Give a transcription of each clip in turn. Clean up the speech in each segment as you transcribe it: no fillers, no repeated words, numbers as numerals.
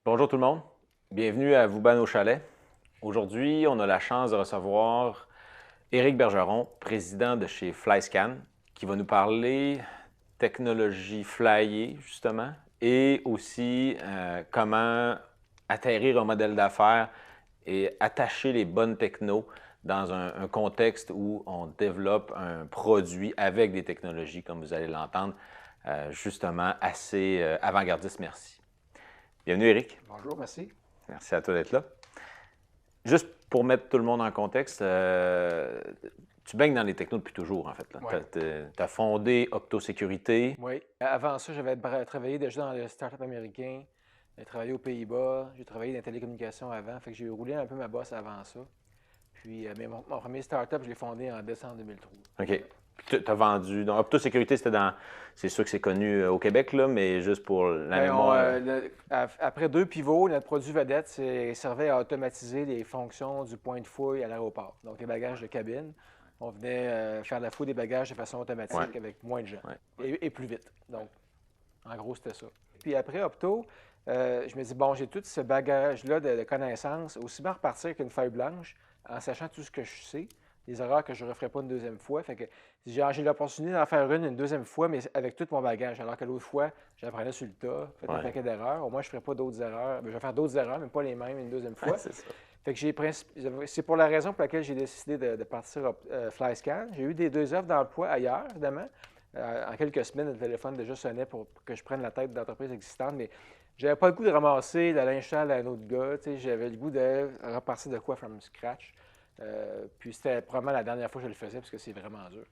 Bonjour tout le monde, bienvenue à Vauban au chalet. Aujourd'hui, on a la chance de recevoir Éric Bergeron, président de chez Flyscan, qui va nous parler technologie flyée, justement, et aussi comment atterrir un modèle d'affaires et attacher les bonnes technos dans un contexte où on développe un produit avec des technologies, comme vous allez l'entendre, justement assez avant-gardiste. Merci. Bienvenue, Éric. Bonjour, merci. Merci à toi d'être là. Juste pour mettre tout le monde en contexte, tu baignes dans les technos depuis toujours, en fait. Oui. Tu as fondé Optosécurité. Oui. Avant ça, j'avais travaillé déjà dans le start-up américain. J'ai travaillé aux Pays-Bas. J'ai travaillé dans les télécommunications avant. Fait que j'ai roulé un peu ma bosse avant ça. Puis, mais mon premier start-up, je l'ai fondé en décembre 2003. OK. Tu as vendu. Donc, Optosécurité, c'était dans. C'est sûr que c'est connu au Québec, là, mais juste pour la Ben, mémoire. après deux pivots, notre produit vedette servait à automatiser les fonctions du point de fouille à l'aéroport. Donc, les bagages de cabine. On venait faire la fouille des bagages de façon automatique Ouais. avec moins de gens Ouais. et plus vite. Donc, en gros, c'était ça. Puis après Opto, je me dis, bon, j'ai tout ce bagage-là de connaissances, aussi bien repartir qu'une feuille blanche, en sachant tout ce que je sais, des erreurs que je ne referai pas une deuxième fois. Fait que j'ai l'opportunité d'en faire une deuxième fois, mais avec tout mon bagage. Alors que l'autre fois, j'apprenais sur le tas, fait un Ouais. paquet d'erreurs. Au moins, je ne ferai pas d'autres erreurs. Ben, je vais faire d'autres erreurs, mais pas les mêmes une deuxième fois. C'est ça. Fait que c'est pour la raison pour laquelle j'ai décidé de partir Flyscan. J'ai eu des deux offres d'emploi ailleurs, évidemment. En quelques semaines, le téléphone déjà sonnait pour que je prenne la tête d'entreprises existantes, mais j'avais pas le goût de ramasser la linge sale à un autre gars. J'avais le goût de repartir de quoi from scratch. Puis c'était probablement la dernière fois que je le faisais parce que c'est vraiment dur.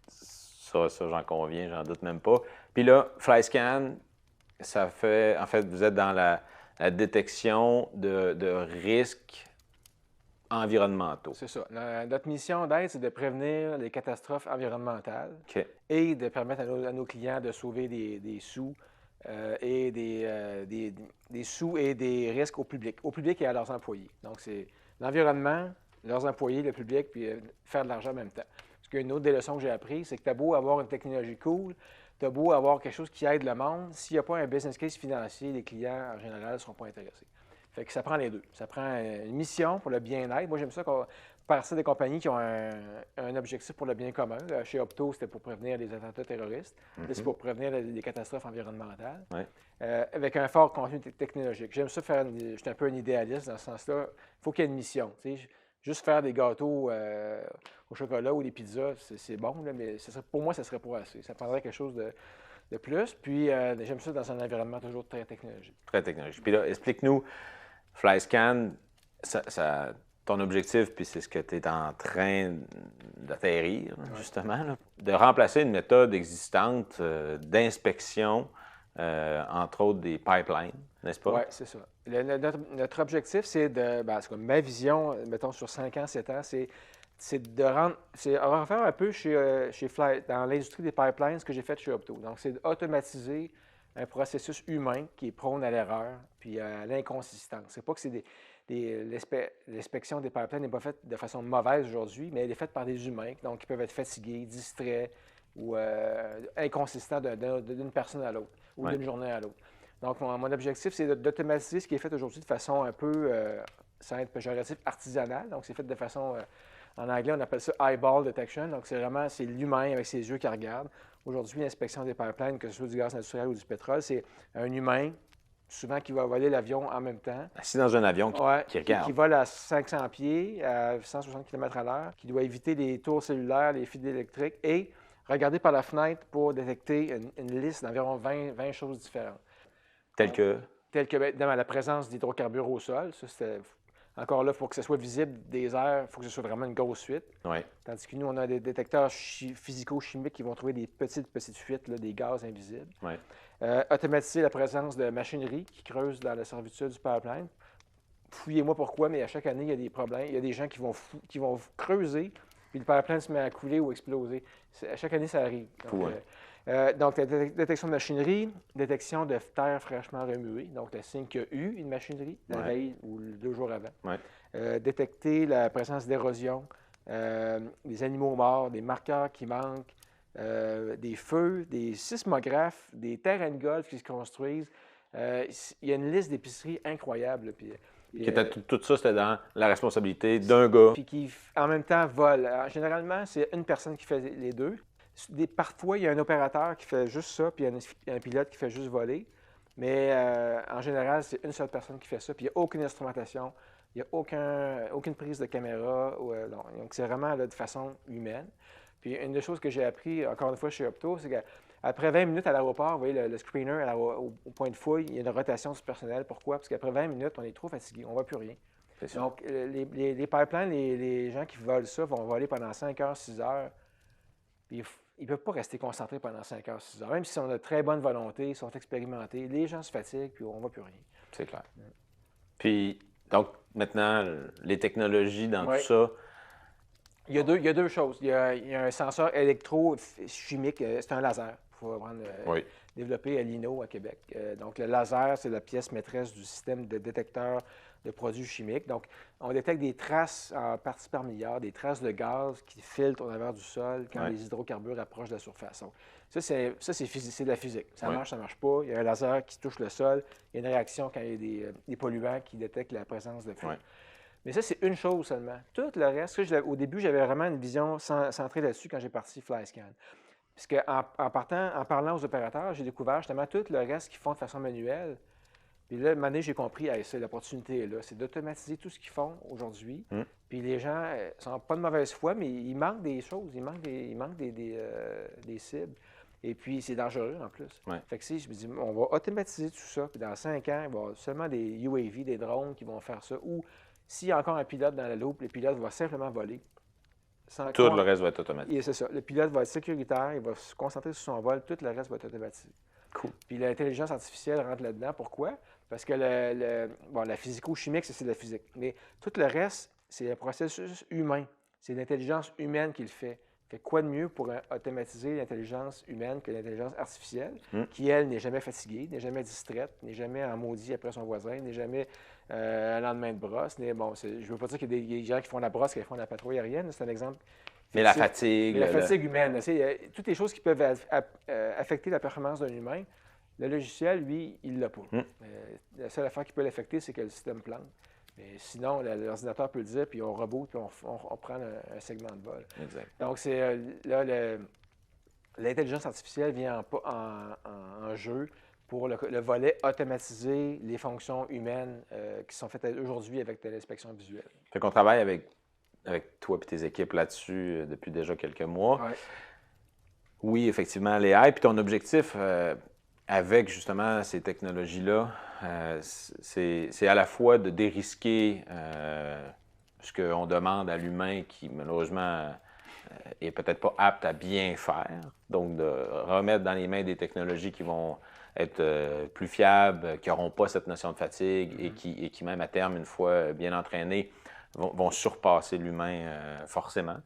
Ça, j'en conviens, j'en doute même pas. Puis là, Flyscan, ça fait. En fait, vous êtes dans la détection de risques environnementaux. C'est ça. Notre mission d'aide, c'est de prévenir les catastrophes environnementales OK. et de permettre à nos clients de sauver des sous et des sous et des risques au public et à leurs employés. Donc, c'est l'environnement, leurs employés, le public, puis faire de l'argent en même temps. Parce qu'une autre des leçons que j'ai apprises, c'est que tu as beau avoir une technologie cool, tu as beau avoir quelque chose qui aide le monde, s'il n'y a pas un business case financier, les clients, en général, ne seront pas intéressés. Fait que ça prend les deux. Ça prend une mission pour le bien-être. Moi, j'aime ça qu'on partir des compagnies qui ont un objectif pour le bien commun. Chez Opto, c'était pour prévenir les attentats terroristes. Là, c'est pour prévenir les catastrophes environnementales. Ouais. Avec un fort contenu technologique. J'aime ça faire. Je suis un peu un idéaliste dans ce sens-là. Il faut qu'il y ait une mission. Juste faire des gâteaux au chocolat ou des pizzas, c'est bon, là, mais pour moi, ça ne serait pas assez. Ça prendrait quelque chose de plus. Puis, j'aime ça dans un environnement toujours très technologique. Très technologique. Puis là, explique-nous, Flyscan, ton objectif, puis c'est ce que tu es en train d'atterrir, justement, là, de remplacer une méthode existante d'inspection, entre autres des pipelines, n'est-ce pas? Oui, c'est ça. Notre objectif, c'est c'est comme ma vision, mettons sur 5 ans, 7 ans, c'est de rendre. On va faire un peu chez dans l'industrie des pipelines ce que j'ai fait chez Opto. Donc, c'est d'automatiser un processus humain qui est prône à l'erreur puis à l'inconsistance. C'est pas que l'inspection des pipelines n'est pas faite de façon mauvaise aujourd'hui, mais elle est faite par des humains, donc qui peuvent être fatigués, distraits ou inconsistants d'une personne à l'autre ou d'une journée à l'autre. Donc, mon objectif, c'est d'automatiser ce qui est fait aujourd'hui de façon un peu, sans être péjoratif, artisanale. Donc, c'est fait de façon, en anglais, on appelle ça eyeball detection. Donc, c'est l'humain avec ses yeux qui regarde. Aujourd'hui, l'inspection des pipelines, que ce soit du gaz naturel ou du pétrole, c'est un humain, souvent qui va voler l'avion en même temps. Assis dans un avion qui regarde. Qui vole à 500 pieds, à 160 km/h, qui doit éviter les tours cellulaires, les fils électriques et regarder par la fenêtre pour détecter une liste d'environ 20 choses différentes. Tel que. Tel que dans la présence d'hydrocarbures au sol. Ça, encore là, pour que ce soit visible des airs, il faut que ce soit vraiment une grosse fuite. Oui. Tandis que nous, on a des détecteurs physico-chimiques qui vont trouver des petites fuites, là, des gaz invisibles. Oui. Automatiser la présence de machinerie qui creuse dans la servitude du pipeline. Fouillez-moi pourquoi, mais à chaque année, il y a des problèmes. Il y a des gens qui vont creuser, puis le pipeline se met à couler ou exploser. À chaque année, ça arrive. Donc, la détection de machinerie, détection de terre fraîchement remuée, donc le signe qu'il y a eu une machinerie la veille ou 2 jours avant. Détecter la présence d'érosion, des animaux morts, des marqueurs qui manquent, des feux, des sismographes, des terrains de golf qui se construisent, Il y a une liste d'épiceries incroyable. Là, Qui était tout ça, c'était dans la responsabilité d'un gars. Puis qui, en même temps, vole. Alors, généralement, c'est une personne qui fait les deux. Parfois, il y a un opérateur qui fait juste ça, puis il y a un pilote qui fait juste voler. Mais en général, c'est une seule personne qui fait ça, puis il n'y a aucune instrumentation, il n'y a aucune prise de caméra. Non. Donc, c'est vraiment là, de façon humaine. Puis une des choses que j'ai appris, encore une fois, chez Opto, c'est qu'après 20 minutes à l'aéroport, vous voyez, le screener au point de fouille, il y a une rotation du personnel. Pourquoi? Parce qu'après 20 minutes, on est trop fatigué, on ne voit plus rien. Donc, les pipelines, les gens qui volent ça vont voler pendant 5 heures, 6 heures. Puis ils ne peuvent pas rester concentrés pendant 5 heures, 6 heures. Même si on a de très bonne volonté, ils sont expérimentés, les gens se fatiguent, puis on ne voit plus rien. C'est clair. Puis, donc, maintenant, les technologies dans tout ça. Il y a deux choses. Il y a un senseur électrochimique, c'est un laser. Il faut développer à l'INO à Québec. Donc, le laser, c'est la pièce maîtresse du système de détecteur de produits chimiques. Donc, on détecte des traces en parties par milliard, des traces de gaz qui filtrent au travers du sol quand les hydrocarbures approchent de la surface. Donc, ça, c'est de la physique. Ça marche, ça ne marche pas. Il y a un laser qui touche le sol. Il y a une réaction quand il y a des polluants qui détectent la présence de feu. Mais ça, c'est une chose seulement. Tout le reste, au début, j'avais vraiment une vision centrée là-dessus quand j'ai parti FlyScan. Puisque en parlant aux opérateurs, j'ai découvert justement tout le reste qu'ils font de façon manuelle. Puis là, à un moment donné, j'ai compris, c'est l'opportunité est là, c'est d'automatiser tout ce qu'ils font aujourd'hui. Puis les gens ne sont pas de mauvaise foi, mais il manque des choses, il manque des cibles. Et puis, c'est dangereux en plus. Fait que je me dis, on va automatiser tout ça. Puis dans 5 ans, il va y avoir seulement des UAV, des drones qui vont faire ça. Ou s'il y a encore un pilote dans la loupe, le pilote va simplement voler. Tout le reste va être automatique. C'est ça. Le pilote va être sécuritaire, il va se concentrer sur son vol, tout le reste va être automatisé. Cool. Puis l'intelligence artificielle rentre là-dedans. Pourquoi? Parce que la physico-chimique, c'est de la physique. Mais tout le reste, c'est un processus humain. C'est l'intelligence humaine qui le fait. Fait quoi de mieux pour automatiser l'intelligence humaine que l'intelligence artificielle, qui, elle, n'est jamais fatiguée, n'est jamais distraite, n'est jamais en maudit après son voisin, n'est jamais un lendemain de brosse. Je ne veux pas dire qu'il y a des gens qui font la brosse, qui font la patrouille aérienne. C'est un exemple. Mais la fatigue. La fatigue humaine. Toutes les choses qui peuvent affecter la performance d'un humain, le logiciel, lui, il ne l'a pas. La seule affaire qui peut l'affecter, c'est que le système plante. Mais sinon, l'ordinateur peut le dire, puis on reboot, puis on prend un segment de vol. Exact. Donc, c'est là, l'intelligence artificielle vient en jeu pour le volet automatiser les fonctions humaines qui sont faites aujourd'hui avec l'inspection visuelle. Fait qu'on travaille avec toi et tes équipes là-dessus depuis déjà quelques mois. Oui, effectivement, les AI. Puis ton objectif avec justement ces technologies-là, c'est à la fois de dérisquer ce qu'on demande à l'humain qui, malheureusement, est peut-être pas apte à bien faire. Donc, de remettre dans les mains des technologies qui vont être plus fiables, qui n'auront pas cette notion de fatigue et qui, même à terme, une fois bien entraînées, vont surpasser l'humain forcément.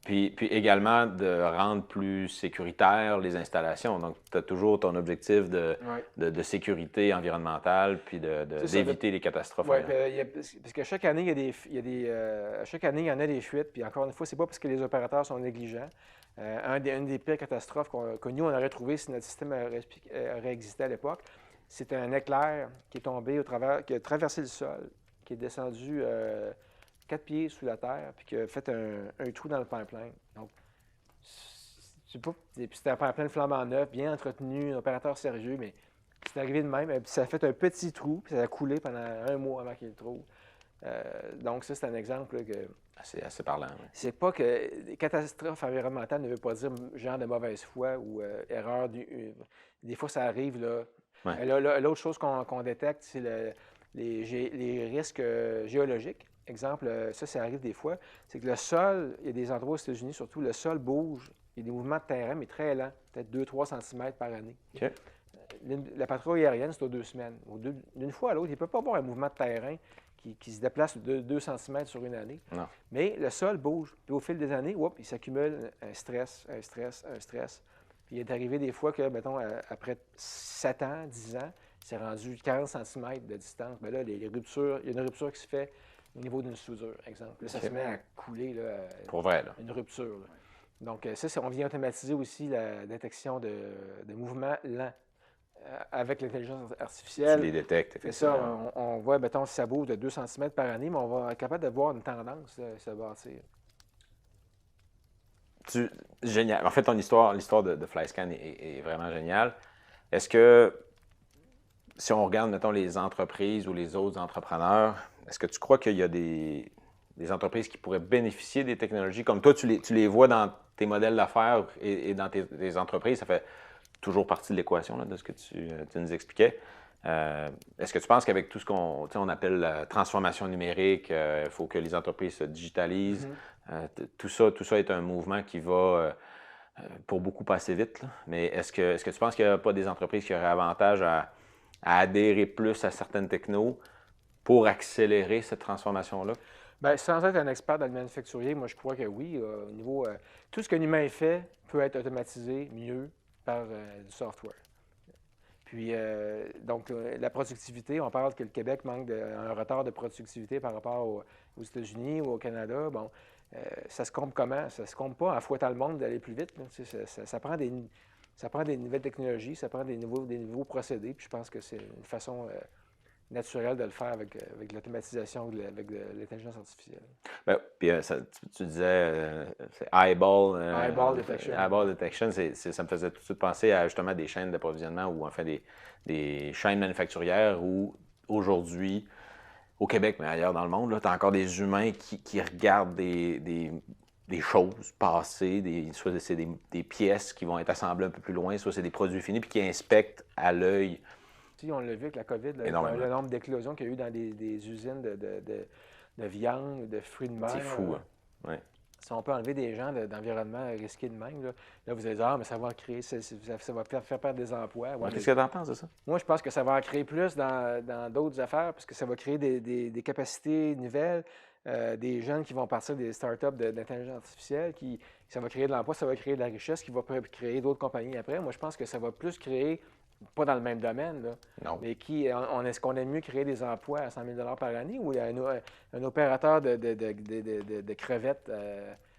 Puis également de rendre plus sécuritaires les installations. Donc, tu as toujours ton objectif de sécurité environnementale puis d'éviter les catastrophes. Oui, parce que chaque année, chaque année, il y en a des fuites. Puis encore une fois, c'est pas parce que les opérateurs sont négligents. Une des pires catastrophes que nous, on aurait trouvé si notre système aurait existé à l'époque, c'est un éclair qui est tombé qui a traversé le sol, qui est descendu 4 pieds sous la terre, puis qui a fait un trou dans le pipeline. Donc, c'était un pipeline flambant neuf, bien entretenu, un opérateur sérieux, mais c'est arrivé de même. Puis ça a fait un petit trou, puis ça a coulé pendant 1 mois avant qu'il y ait le trou. Donc, ça, c'est un exemple là, que. Assez parlant. Oui. C'est pas que catastrophe environnementale ne veut pas dire genre de mauvaise foi ou erreur. Des fois, ça arrive. Là. L'autre chose qu'on détecte, c'est les risques géologiques. Exemple, ça arrive des fois, c'est que le sol, il y a des endroits aux États-Unis surtout, le sol bouge, il y a des mouvements de terrain, mais très lents, peut-être 2-3 cm par année. Okay. La patrouille aérienne, c'est aux 2 semaines. D'une fois à l'autre, il ne peut pas avoir un mouvement de terrain qui se déplace de 2 cm sur une année. Non. Mais le sol bouge. Puis au fil des années, il s'accumule un stress. Puis il est arrivé des fois que, mettons, après 7 ans, 10 ans, c'est rendu 40 cm de distance. Mais là, les ruptures, il y a une rupture qui se fait au niveau d'une soudure, exemple. Là, ça se met à couler. Là, pour vrai, là. Une rupture. Là. Donc, ça, on vient automatiser aussi la détection de mouvements lents. avec l'intelligence Tu artificielle. les détectes, C'est ça, effectivement. on voit, mettons, ça bouge de 2 cm par année, mais on va être capable de voir une tendance se bâtir. Génial. En fait, ton l'histoire de FlyScan est vraiment géniale. Est-ce que, si on regarde, mettons, les entreprises ou les autres entrepreneurs, est-ce que tu crois qu'il y a des entreprises qui pourraient bénéficier des technologies comme toi, tu les vois dans tes modèles d'affaires et dans tes entreprises? Ça fait toujours partie de l'équation là, de ce que tu nous expliquais. Est-ce que tu penses qu'avec tout ce on appelle la transformation numérique, il faut que les entreprises se digitalisent, tout ça est un mouvement qui va pour beaucoup passer vite, là. Mais est-ce que tu penses qu'il n'y a pas des entreprises qui auraient avantage à adhérer plus à certaines technos pour accélérer cette transformation-là? Bien, sans être un expert dans le manufacturier, moi, je crois que oui. Au niveau, tout ce qu'un humain fait peut être automatisé mieux par du software. Puis, donc, la productivité, on parle que le Québec manque un retard de productivité par rapport aux États-Unis ou au Canada. Bon, ça se compte comment? Ça se compte pas en fouettant le monde d'aller plus vite, là. Tu sais, ça prend des nouvelles technologies, ça prend des nouveaux procédés. Puis je pense que c'est une façon naturelle de le faire avec l'automatisation, avec de l'intelligence artificielle. Ben, puis tu disais c'est eyeball, Eyeball detection. eyeball detection, ça me faisait tout de suite penser à justement des chaînes d'approvisionnement ou enfin des chaînes manufacturières où aujourd'hui, au Québec, mais ailleurs dans le monde, tu as encore des humains qui regardent des choses passer, soit c'est des pièces qui vont être assemblées un peu plus loin, soit c'est des produits finis, puis qui inspectent à l'œil On l'a vu avec la COVID, énormément. le nombre d'éclosions qu'il y a eu dans des usines de viande, de fruits de mer. C'est fou, hein? Ouais. Si on peut enlever des gens d'environnement risqué de même, là vous allez dire, ah, mais ça va créer, ça va faire perdre des emplois. Ouais, Qu'est-ce que tu en penses de ça? moi, je pense que ça va en créer plus dans d'autres affaires, parce que ça va créer des capacités nouvelles, des jeunes qui vont partir des startups d'intelligence artificielle, ça va créer de l'emploi, ça va créer de la richesse, qui va créer d'autres compagnies après. Moi, je pense que ça va plus créer, pas dans le même domaine, là, Non. mais est-ce qu'on aime mieux créer des emplois à 100 000 par année ou un opérateur de crevettes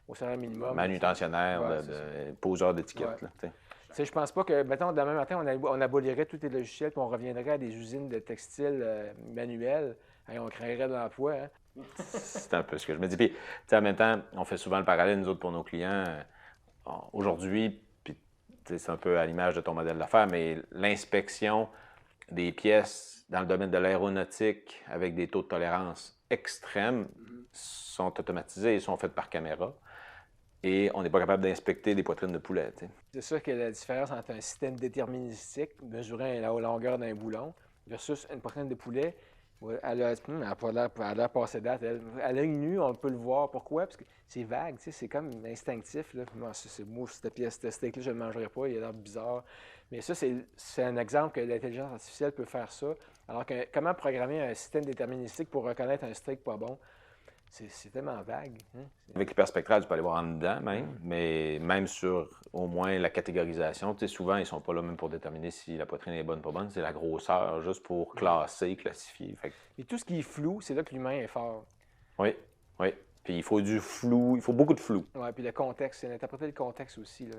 au salaire minimum? Manutentionnaire, Ouais, poseur d'étiquettes. Ouais. Là, tu sais. Tu sais, je pense pas que, mettons, demain matin, on abolirait tous les logiciels puis on reviendrait à des usines de textiles manuels. Hey, on créerait de l'emploi. Hein? C'est un peu ce que je me dis. Puis, tu sais, en même temps, on fait souvent le parallèle, nous autres, pour nos clients. Aujourd'hui, puis c'est un peu à l'image de ton modèle d'affaires, mais l'inspection des pièces dans le domaine de l'aéronautique avec des taux de tolérance extrêmes sont automatisés et sont faits par caméra. Et on n'est pas capable d'inspecter des poitrines de poulet. Tu sais. C'est ça que la différence entre un système déterministique, mesurant la longueur d'un boulon, versus une poitrine de poulet. Elle n'a pas l'air passée date. À l'œil nu, on peut le voir. Pourquoi? Parce que c'est vague, c'est comme instinctif. Là. Moi, cette pièce de steak-là, je ne le mangerai pas, il a l'air bizarre. Mais ça, c'est un exemple que l'intelligence artificielle peut faire ça. Alors que comment programmer un système déterministique pour reconnaître un steak pas bon? C'est tellement vague. Hein? Avec l'hyperspectral, tu peux aller voir en dedans même, mais même sur au moins la catégorisation, tu sais, souvent, ils ne sont pas là même pour déterminer si la poitrine est bonne ou pas bonne, c'est la grosseur, juste pour classer, classifier. Fait que, Et tout ce qui est flou, c'est là que l'humain est fort. oui, oui. Puis il faut du flou, il faut beaucoup de flou. Oui, puis le contexte, c'est d'interpréter le contexte aussi. Là,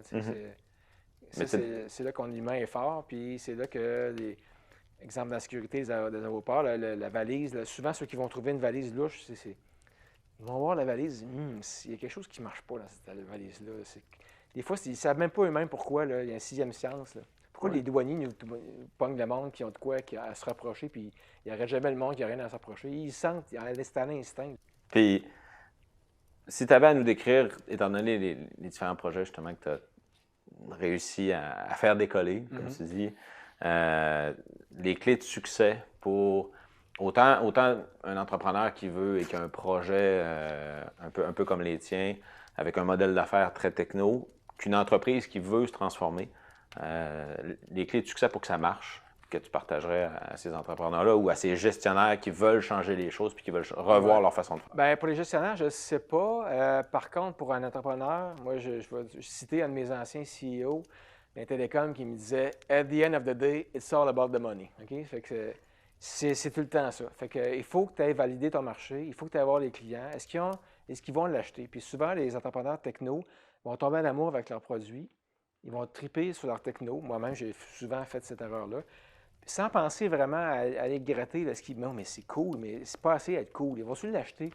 Mais c'est là qu'on l'humain est fort, puis c'est là que exemple de la sécurité des aéroports, la valise, là, souvent ceux qui vont trouver une valise louche, ils vont voir la valise, il y a quelque chose qui ne marche pas dans cette valise-là. Des fois, ils ne savent même pas eux-mêmes pourquoi, là, il y a un sixième science. Là. Pourquoi les douaniers nous pognent le monde qui ont de quoi à se rapprocher, puis il n'y aurait jamais le monde qui a rien à se rapprocher. Ils sentent, c'est à l'instinct. Puis, si tu avais à nous décrire, étant donné les différents projets justement que tu as réussi à faire décoller, comme tu dis, les clés de succès pour autant un entrepreneur qui veut et qui a un projet un peu comme les tiens, avec un modèle d'affaires très techno, qu'une entreprise qui veut se transformer, les clés de succès pour que ça marche, que tu partagerais à ces entrepreneurs-là ou à ces gestionnaires qui veulent changer les choses puis qui veulent revoir leur façon de faire? Bien, pour les gestionnaires, je ne sais pas. Par contre, pour un entrepreneur, moi, je vais citer un de mes anciens CEO d'un télécom qui me disait « At the end of the day, it's all about the money. Okay? » Fait que c'est tout le temps ça. Fait que, il faut que tu ailles valider ton marché, il faut que tu ailles voir les clients. Est-ce qu'ils vont l'acheter? Puis souvent, les entrepreneurs techno vont tomber en amour avec leurs produits, Ils vont triper sur leur techno. Moi-même, j'ai souvent fait cette erreur-là. Sans penser vraiment à aller gratter là, ce qui non, mais c'est cool, mais c'est pas assez être cool. Ils vont se l'acheter.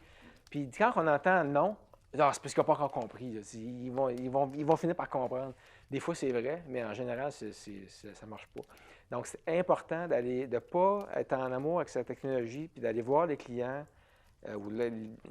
Puis quand on entend non, ah, c'est parce qu'ils n'ont pas encore compris. Là. Ils vont finir par comprendre. Des fois, c'est vrai, mais en général, ça ne marche pas. Donc, c'est important de ne pas être en amour avec sa technologie, puis d'aller voir les clients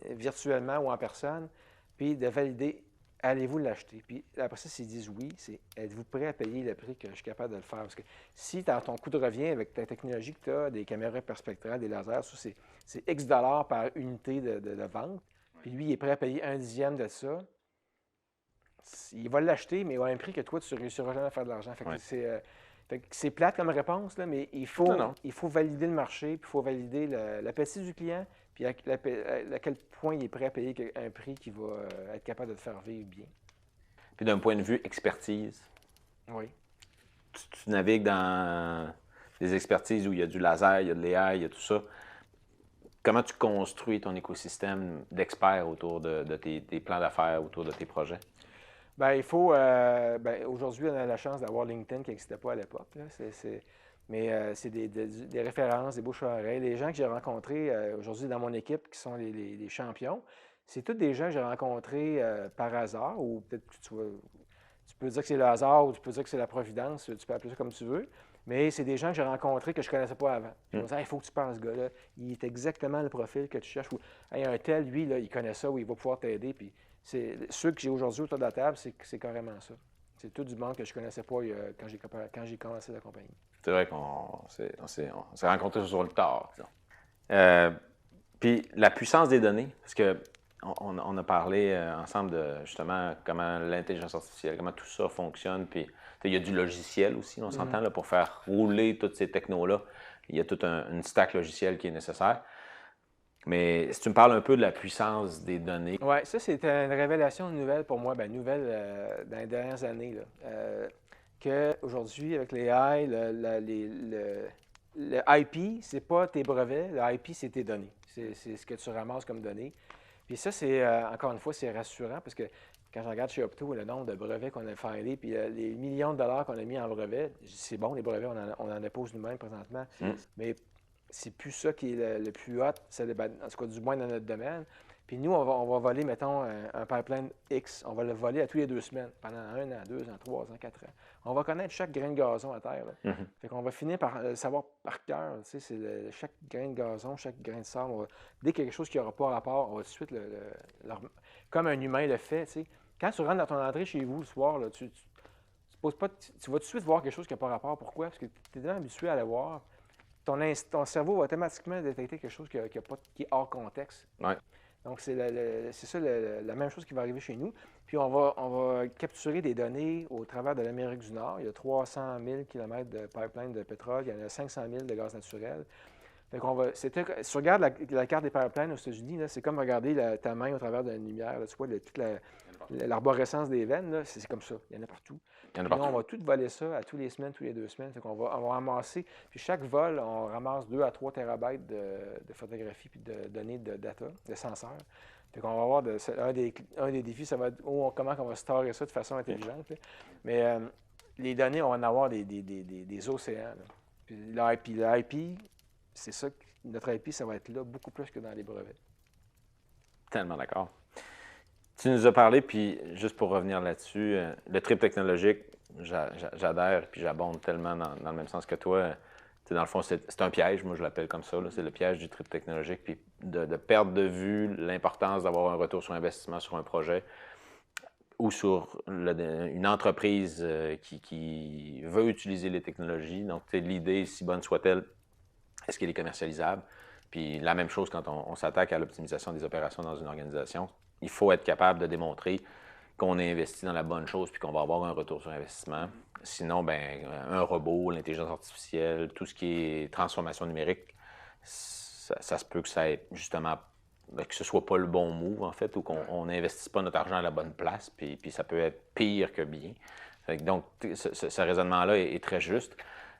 virtuellement ou en personne, puis de valider, allez-vous l'acheter? Puis après ça, s'ils disent oui, c'est êtes-vous prêt à payer le prix que je suis capable de le faire? Parce que si dans ton coût de revient avec ta technologie que tu as, des caméras perspectrales, des lasers, ça, c'est X dollars par unité de vente, puis lui, il est prêt à payer un dixième de ça, il va l'acheter, mais au même prix que toi, tu ne réussiras jamais à faire de l'argent. Fait que c'est plate comme réponse, là, mais il Non, faut, non. il faut valider le marché, puis il faut valider l'appétit du client, puis à quel point il est prêt à payer un prix qui va être capable de te faire vivre bien. Puis d'un point de vue expertise, Oui. tu navigues dans des expertises où il y a du laser, il y a de l'AI, il y a tout ça. Comment tu construis ton écosystème d'experts autour de tes plans d'affaires, autour de tes projets? Bien, il faut. Aujourd'hui, on a la chance d'avoir LinkedIn qui n'existait pas à l'époque. Là. Mais c'est des références, des bouches à oreilles. Les gens que j'ai rencontrés aujourd'hui dans mon équipe qui sont les champions, c'est tous des gens que j'ai rencontrés par hasard, ou peut-être que tu peux dire que c'est le hasard, ou tu peux dire que c'est la providence, tu peux appeler ça comme tu veux. Mais c'est des gens que j'ai rencontrés que je ne connaissais pas avant. Puis ils m'ont dit, il faut que tu parles à ce gars-là. Il est exactement le profil que tu cherches. Ou, hey, un tel, lui, là, il connaît ça, ou il va pouvoir t'aider. Puis ceux que j'ai aujourd'hui autour de la table, c'est carrément ça. C'est tout du monde que je ne connaissais pas quand j'ai commencé la compagnie. C'est vrai on s'est rencontrés sur le tard, disons. Puis la puissance des données, parce que on a parlé ensemble de justement comment l'intelligence artificielle, comment tout ça fonctionne. Puis il y a du logiciel aussi, on s'entend, là, pour faire rouler toutes ces technos-là. Il y a toute une stack logicielle qui est nécessaire. Mais si tu me parles un peu de la puissance des données. Oui, ça, c'était une révélation nouvelle pour moi, nouvelle dans les dernières années. Qu'aujourd'hui, avec les AI, le IP, c'est pas tes brevets, le IP, c'est tes données. C'est ce que tu ramasses comme données. Puis ça, c'est, encore une fois, c'est rassurant parce que quand je regarde chez Opto le nombre de brevets qu'on a filés, puis les millions de dollars qu'on a mis en brevets, c'est bon, les brevets, on en dépose nous-mêmes présentement, mais c'est plus ça qui est le plus hot, en tout cas du moins dans notre domaine. Puis nous, on va voler, mettons, un pipeline X. On va le voler à tous les 2 semaines, pendant 1 an, 2 ans, 3 ans, 4 ans. On va connaître chaque grain de gazon à terre. Fait qu'on va finir par le savoir par cœur. Tu sais, c'est chaque grain de gazon, chaque grain de sable. Dès qu'il y a quelque chose qui n'aura pas rapport, on va tout de suite, comme un humain le fait. Tu sais. Quand tu rentres dans ton entrée chez vous le soir, là, tu vas tout de suite voir quelque chose qui n'a pas rapport. Pourquoi? Parce que tu es tellement habitué à le voir. Ton cerveau va automatiquement détecter quelque chose qui est hors contexte. Ouais. Donc, c'est ça la même chose qui va arriver chez nous. Puis, on va capturer des données au travers de l'Amérique du Nord. Il y a 300 000 km de pipeline de pétrole. Il y en a 500 000 de gaz naturel. Fait qu'on va, si tu regardes la carte des pipelines aux États-Unis, c'est comme regarder ta main au travers d'une lumière. Là, tu vois toute l'arborescence des veines, c'est comme ça. Il y en a partout. Puis là, on va tout voler ça à tous les semaines, tous les 2 semaines. On va ramasser. Puis chaque vol, on ramasse 2 à 3 terabytes de photographies puis de données de data, de senseurs. Fait qu'on va avoir un des défis, ça va être comment on va storer ça de façon intelligente. Là. Mais les données, on va en avoir des océans. Là. Puis l'IP, c'est ça, notre IP, ça va être là beaucoup plus que dans les brevets. Tellement d'accord. Tu nous as parlé, puis juste pour revenir là-dessus, le trip technologique, j'adhère, puis j'abonde tellement dans le même sens que toi. Dans le fond, c'est un piège, moi je l'appelle comme ça, c'est le piège du trip technologique, puis de perdre de vue l'importance d'avoir un retour sur investissement sur un projet ou sur une entreprise qui veut utiliser les technologies. Donc, l'idée, si bonne soit-elle, est-ce qu'elle est commercialisable? Puis la même chose quand on s'attaque à l'optimisation des opérations dans une organisation. Il faut être capable de démontrer qu'on a investi dans la bonne chose puis qu'on va avoir un retour sur investissement. Sinon, un robot, l'intelligence artificielle, tout ce qui est transformation numérique, ça se peut que ça ait justement que ce soit pas le bon move, en fait, ou qu'on n'investisse pas notre argent à la bonne place, puis ça peut être pire que bien. Donc, ce raisonnement-là est très juste.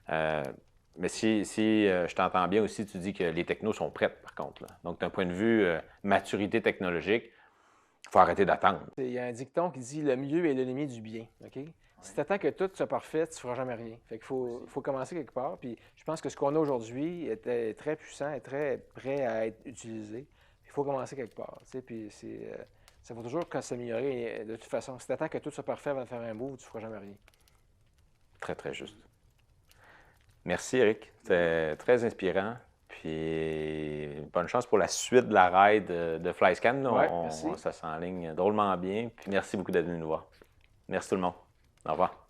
Mais si je t'entends bien aussi, tu dis que les technos sont prêtes, par contre. Là. Donc, d'un point de vue maturité technologique, Il faut arrêter d'attendre. Il y a un dicton qui dit le mieux est l'ennemi du bien. OK? Si tu attends que tout soit parfait, tu ne feras jamais rien. Fait qu'il faut commencer quelque part. Puis je pense que ce qu'on a aujourd'hui est très puissant et très prêt à être utilisé. Il faut commencer quelque part. Puis ça va toujours s'améliorer de toute façon. Si tu attends que tout soit parfait avant de faire un move, tu ne feras jamais rien. Très, très juste. Merci, Éric. C'était très inspirant. Puis bonne chance pour la suite de la ride de FlyScan. Ouais, merci. Ça s'enligne drôlement bien. Puis merci beaucoup d'être venu nous voir. Merci tout le monde. Au revoir.